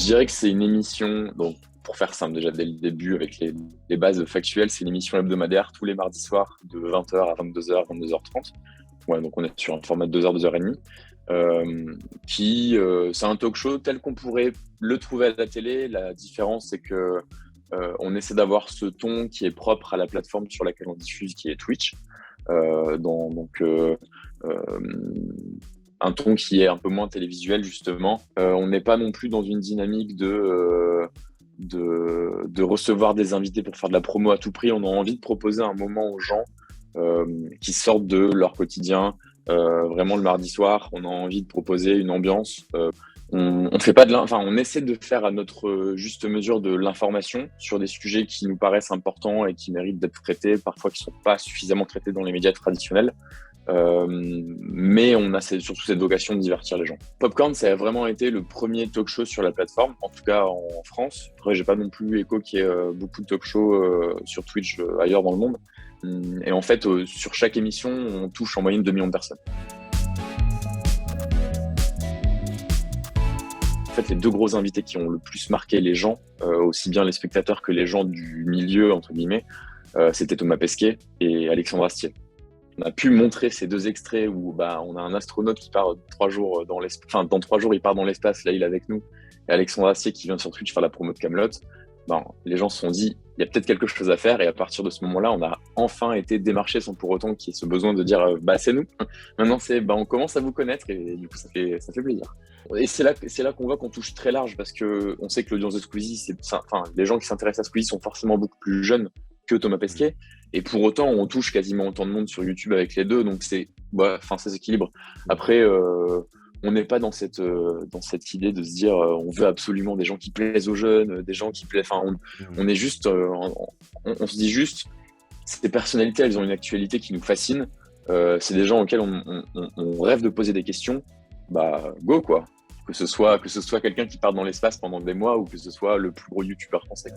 dirais que c'est une émission, donc pour faire simple déjà dès le début avec les bases factuelles, c'est une émission hebdomadaire tous les mardis soirs de 20h à 22h, 22h30. Ouais, donc on est sur un format de 2h, 2h30. C'est un talk show tel qu'on pourrait le trouver à la télé. La différence, c'est que on essaie d'avoir ce ton qui est propre à la plateforme sur laquelle on diffuse, qui est Twitch. Un ton qui est un peu moins télévisuel, justement. On n'est pas non plus dans une dynamique de recevoir des invités pour faire de la promo à tout prix. On a envie de proposer un moment aux gens qui sortent de leur quotidien. Vraiment le mardi soir, on a envie de proposer une ambiance. On fait pas on essaie de faire à notre juste mesure de l'information sur des sujets qui nous paraissent importants et qui méritent d'être traités, parfois qui sont pas suffisamment traités dans les médias traditionnels. Mais on a surtout cette vocation de divertir les gens. Popcorn, ça a vraiment été le premier talk show sur la plateforme, en tout cas en France. Après, j'ai pas non plus écho qu'il y ait beaucoup de talk shows sur Twitch ailleurs dans le monde. Et en fait, sur chaque émission, on touche en moyenne 2 millions de personnes. En fait, les deux gros invités qui ont le plus marqué les gens, aussi bien les spectateurs que les gens du milieu, entre guillemets, c'était Thomas Pesquet et Alexandre Astier. On a pu montrer ces deux extraits où on a un astronaute qui part 3 jours dans l'espace. Enfin, dans 3 jours, il part dans l'espace, là, il est avec nous. Et Alexandre Astier qui vient sur Twitch faire la promo de Kaamelott. Les gens se sont dit, il y a peut-être quelque chose à faire. Et à partir de ce moment-là, on a enfin été démarché sans pour autant qu'il y ait ce besoin de dire, c'est nous. Maintenant, on commence à vous connaître et du coup, ça fait plaisir. Et c'est là qu'on voit qu'on touche très large parce que on sait que l'audience de Squeezie, les gens qui s'intéressent à Squeezie sont forcément beaucoup plus jeunes que Thomas Pesquet. Et pour autant, on touche quasiment autant de monde sur YouTube avec les deux. Donc, ça s'équilibre. Après, on n'est pas dans cette idée de se dire on veut absolument des gens qui plaisent aux jeunes, des gens qui plaisent. On est juste, on se dit juste, ces personnalités, elles ont une actualité qui nous fascine. C'est des gens auxquels on rêve de poser des questions. Go quoi. Que ce soit quelqu'un qui part dans l'espace pendant des mois ou que ce soit le plus gros youtubeur français.